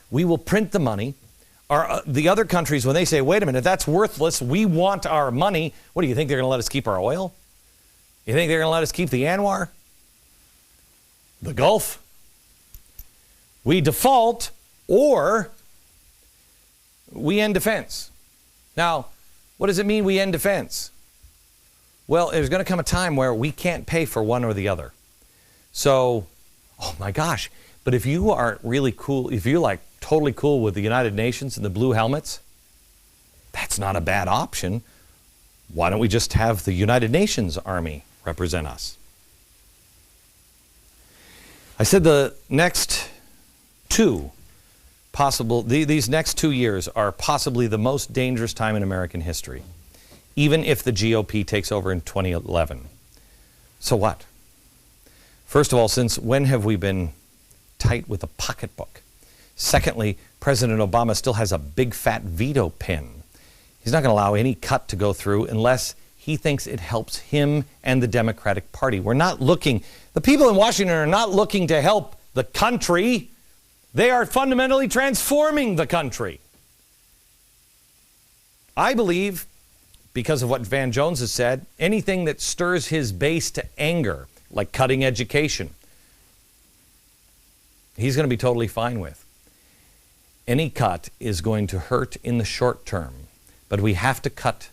We will print the money. The other countries, when they say, wait a minute, that's worthless, we want our money, what do you think, they're going to let us keep our oil? You think they're going to let us keep the Anwar? The Gulf? We default, or we end defense. Now, what does it mean we end defense? Well, there's going to come a time where we can't pay for one or the other. So, oh my gosh, but if you are really cool, if you're like totally cool with the United Nations and the blue helmets, that's not a bad option. Why don't we just have the United Nations Army represent us? I said the next these next 2 years are possibly the most dangerous time in American history, even if the GOP takes over in 2011. So what? First of all, since when have we been tight with a pocketbook? Secondly, President Obama still has a big fat veto pin. He's not going to allow any cut to go through unless he thinks it helps him and the Democratic Party. We're not looking, the people in Washington are not looking to help the country. They are fundamentally transforming the country. I believe, because of what Van Jones has said, anything that stirs his base to anger, like cutting education, he's going to be totally fine with. Any cut is going to hurt in the short term, but we have to cut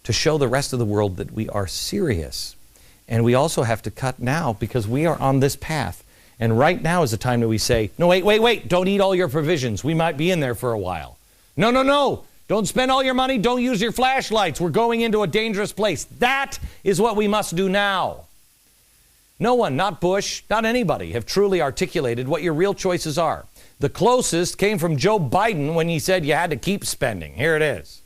to show the rest of the world that we are serious. And we also have to cut now because we are on this path. And right now is the time that we say, no, wait, don't eat all your provisions. We might be in there for a while. No. Don't spend all your money. Don't use your flashlights. We're going into a dangerous place. That is what we must do now. No one, not Bush, not anybody, have truly articulated what your real choices are. The closest came from Joe Biden when he said you had to keep spending. Here it is.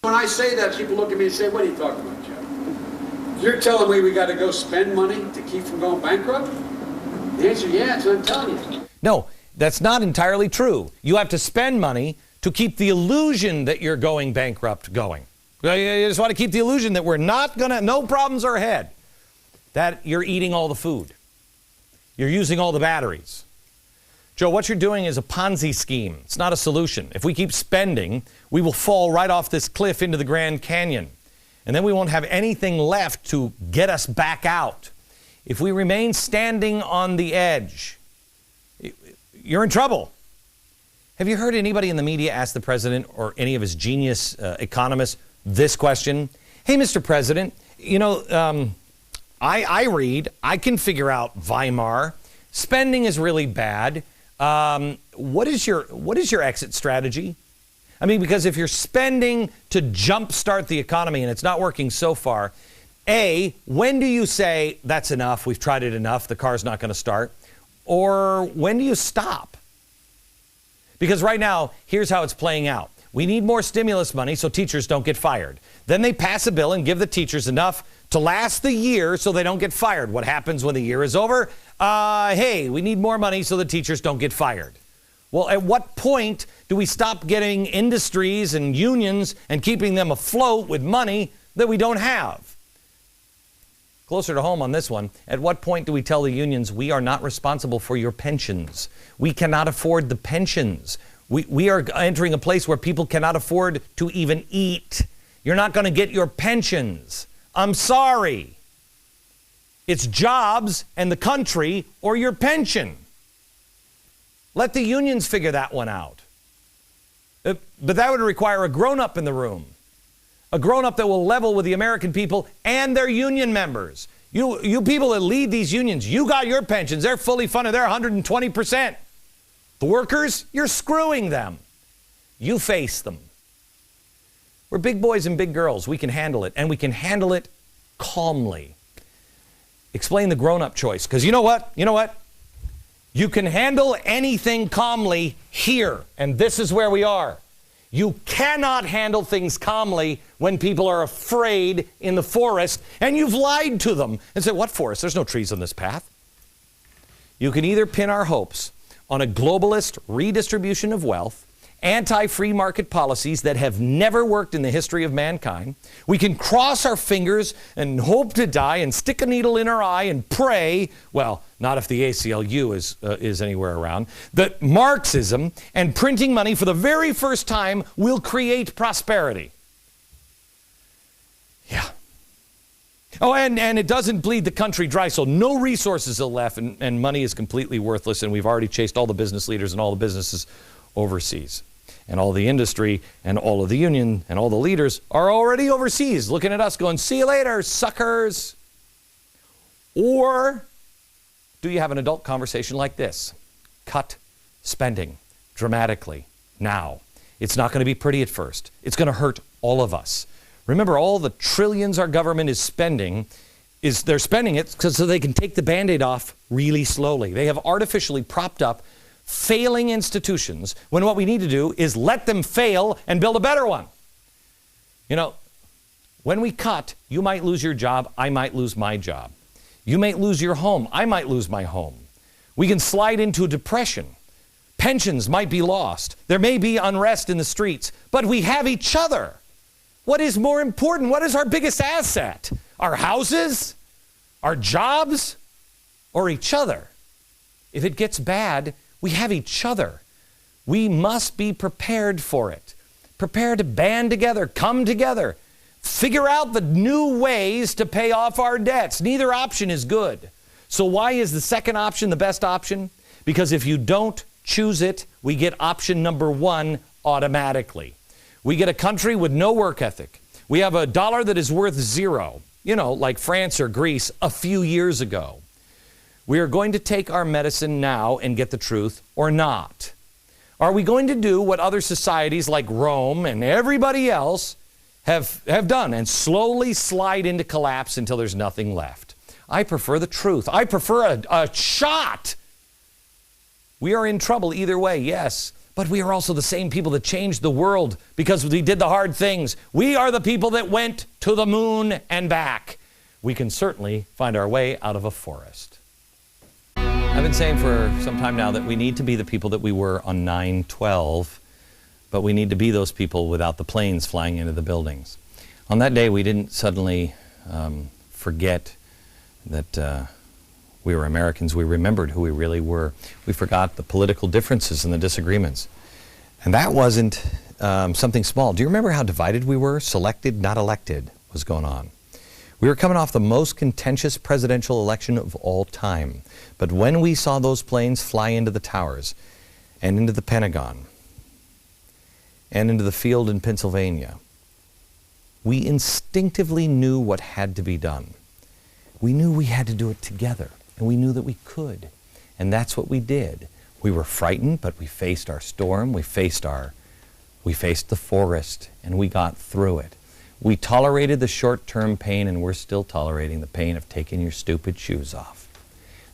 When I say that, people look at me and say, what are you talking about, Joe? You're telling me we got to go spend money to keep from going bankrupt? The answer is yes, I'm telling you. No, that's not entirely true. You have to spend money to keep the illusion that you're going bankrupt going. You just want to keep the illusion that we're not going to, no problems are ahead. That you're eating all the food. You're using all the batteries. Joe, what you're doing is a Ponzi scheme. It's not a solution. If we keep spending, we will fall right off this cliff into the Grand Canyon. And then we won't have anything left to get us back out. If we remain standing on the edge, you're in trouble. Have you heard anybody in the media ask the president or any of his genius economists this question? Hey, Mr. President, you know, I read, I can figure out Weimar. Spending is really bad. What is your exit strategy? I mean, because if you're spending to jumpstart the economy and it's not working so far, A, when do you say, that's enough, we've tried it enough, the car's not going to start? Or when do you stop? Because right now, here's how it's playing out. We need more stimulus money so teachers don't get fired. Then they pass a bill and give the teachers enough to last the year so they don't get fired. What happens when the year is over? Hey, we need more money so the teachers don't get fired. Well, at what point do we stop getting industries and unions and keeping them afloat with money that we don't have? Closer to home on this one, at what point do we tell the unions we are not responsible for your pensions? We cannot afford the pensions. We are entering a place where people cannot afford to even eat. You're not going to get your pensions. I'm sorry. It's jobs and the country or your pension. Let the unions figure that one out. But that would require a grown-up in the room. A grown-up that will level with the American people and their union members. You people that lead these unions, you got your pensions. They're fully funded. They're 120%. The workers, you're screwing them. You face them. We're big boys and big girls. We can handle it, and we can handle it calmly. Explain the grown-up choice, because you know what? You can handle anything calmly here, and this is where we are. You cannot handle things calmly when people are afraid in the forest, and you've lied to them and said, what forest? There's no trees on this path. You can either pin our hopes on a globalist redistribution of wealth anti-free market policies that have never worked in the history of mankind. We can cross our fingers and hope to die and stick a needle in our eye and pray, well, not if the ACLU is anywhere around, that Marxism and printing money for the very first time will create prosperity. Yeah. Oh, and it doesn't bleed the country dry, so no resources are left, and money is completely worthless, and we've already chased all the business leaders and all the businesses overseas. And all the industry and all of the union and all the leaders are already overseas, looking at us going, see you later, suckers. Or do you have an adult conversation like this? Cut spending dramatically now. It's not going to be pretty at first. It's going to hurt all of us. Remember, all the trillions our government is spending, they're spending it so they can take the Band-Aid off really slowly. They have artificially propped up failing institutions when what we need to do is let them fail and build a better one. You know, when we cut, you might lose your job, I might lose my job. You might lose your home, I might lose my home. We can slide into a depression. Pensions might be lost. There may be unrest in the streets, but we have each other. What is more important? What is our biggest asset? Our houses? Our jobs? Or each other? If it gets bad, we have each other. We must be prepared for it. Prepare to band together, come together, figure out the new ways to pay off our debts. Neither option is good. So why is the second option the best option? Because if you don't choose it, we get option number one automatically. We get a country with no work ethic. We have a dollar that is worth zero, you know, like France or Greece a few years ago. We are going to take our medicine now and get the truth or not. Are we going to do what other societies like Rome and everybody else have done and slowly slide into collapse until there's nothing left? I prefer the truth. I prefer a shot. We are in trouble either way, yes. But we are also the same people that changed the world because we did the hard things. We are the people that went to the moon and back. We can certainly find our way out of a forest. I've been saying for some time now that we need to be the people that we were on 9/12, but we need to be those people without the planes flying into the buildings. On that day, we didn't suddenly forget that we were Americans. We remembered who we really were. We forgot the political differences and the disagreements. And that wasn't something small. Do you remember how divided we were? Selected, not elected was going on. We were coming off the most contentious presidential election of all time. But when we saw those planes fly into the towers and into the Pentagon and into the field in Pennsylvania, we instinctively knew what had to be done. We knew we had to do it together. And we knew that we could. And that's what we did. We were frightened, but we faced our storm. We faced the forest, and we got through it. We tolerated the short-term pain, and we're still tolerating the pain of taking your stupid shoes off.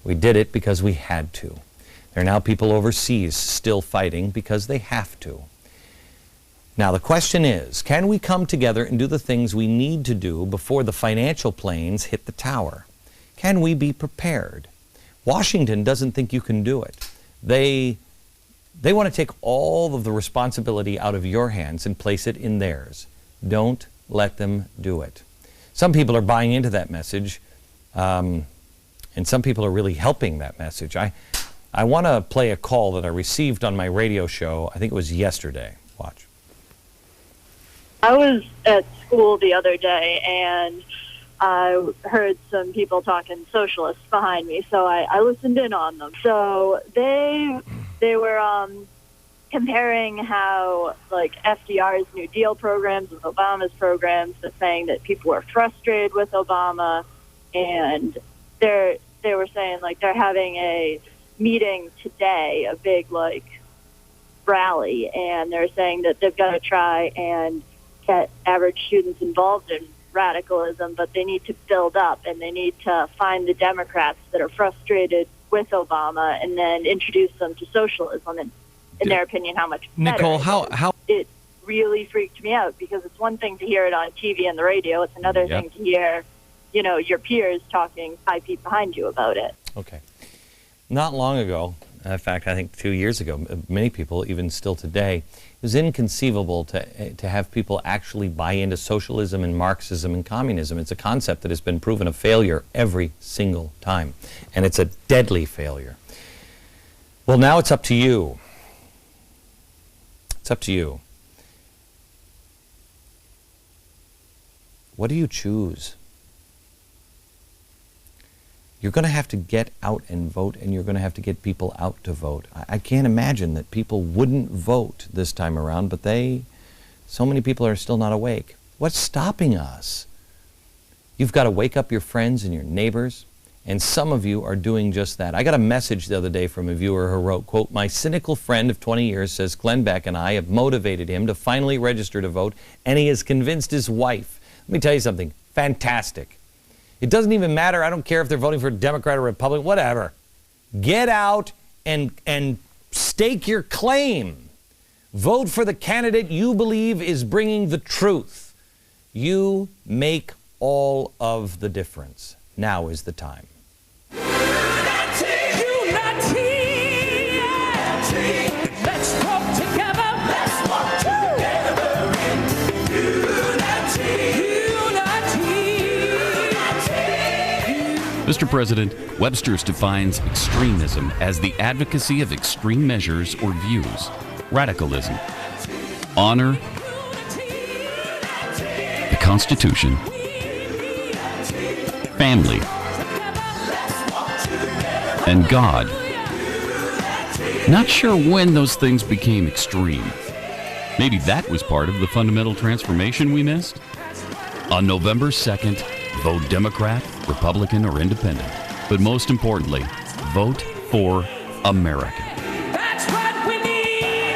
We did it because we had to. There are now people overseas still fighting because they have to. Now the question is, can we come together and do the things we need to do before the financial planes hit the tower? Can we be prepared? Washington doesn't think you can do it. They want to take all of the responsibility out of your hands and place it in theirs. Don't let them do it. Some people are buying into that message, and some people are really helping that message. I want to play a call that I received on my radio show. I think it was yesterday. Watch. I was at school the other day, and I heard some people talking socialists behind me, so I listened in on them. So they were comparing how, like, FDR's New Deal programs with Obama's programs, but saying that people were frustrated with Obama, and they were saying, like, they're having a meeting today, a big, like, rally, and they're saying that they've got to try and get average students involved in radicalism, but they need to build up, and they need to find the Democrats that are frustrated with Obama and then introduce them to socialism, and in their opinion, how much better. Nicole, how it really freaked me out, because it's one thing to hear it on TV and the radio, it's another thing to hear, your peers talking 5 feet behind you about it. Okay. Not long ago, In fact, I think 2 years ago, many people, even still today, it was inconceivable to have people actually buy into socialism and Marxism and communism. It's a concept that has been proven a failure every single time, and it's a deadly failure. Well, now it's up to you. It's up to you. What do you choose? You're going to have to get out and vote, and you're going to have to get people out to vote. I can't imagine that people wouldn't vote this time around, but so many people are still not awake. What's stopping us? You've got to wake up your friends and your neighbors, and some of you are doing just that. I got a message the other day from a viewer who wrote, quote, "My cynical friend of 20 years says Glenn Beck and I have motivated him to finally register to vote, and he has convinced his wife." Let me tell you something. Fantastic. It doesn't even matter. I don't care if they're voting for a Democrat or Republican, whatever. Get out and stake your claim. Vote for the candidate you believe is bringing the truth. You make all of the difference. Now is the time. Mr. President, Webster's defines extremism as the advocacy of extreme measures or views, radicalism, honor, the Constitution, family, and God. Not sure when those things became extreme. Maybe that was part of the fundamental transformation we missed? On November 2nd, vote Democrat, Republican, or Independent. But most importantly, vote for America. That's what we need.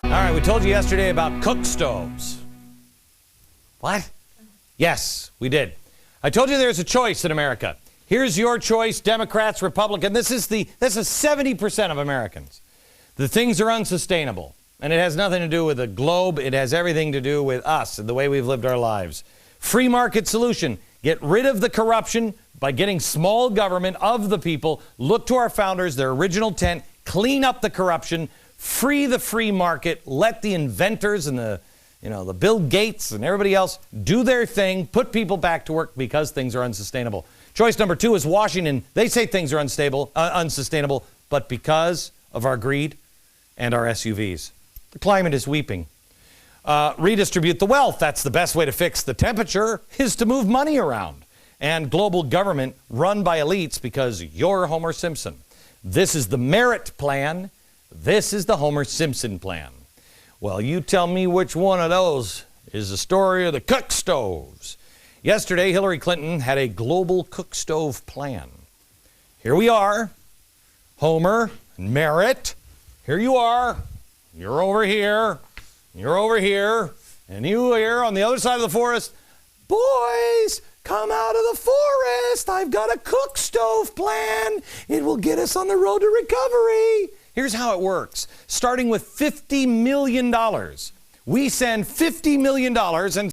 All right, we told you yesterday about cook stoves. What? Yes, we did. I told you there's a choice in America. Here's your choice, Democrats, Republican. This is 70% of Americans. The things are unsustainable. And it has nothing to do with the globe. It has everything to do with us and the way we've lived our lives. Free market solution. Get rid of the corruption by getting small government of the people. Look to our founders, their original intent. Clean up the corruption. Free the free market. Let the inventors and the Bill Gates and everybody else do their thing. Put people back to work because things are unsustainable. Choice number 2 is Washington. They say things are unsustainable, but because of our greed and our SUVs. The climate is weeping. Redistribute the wealth. That's the best way to fix the temperature, is to move money around. And global government run by elites because you're Homer Simpson. This is the merit plan. This is the Homer Simpson plan. Well, you tell me which one of those is the story of the cook stoves. Yesterday, Hillary Clinton had a global cook stove plan. Here we are, Homer and Merritt. Here you are. You're over here. You're over here. And you here on the other side of the forest. Boys, come out of the forest. I've got a cook stove plan. It will get us on the road to recovery. Here's how it works. Starting with $50 million. We send $50 million and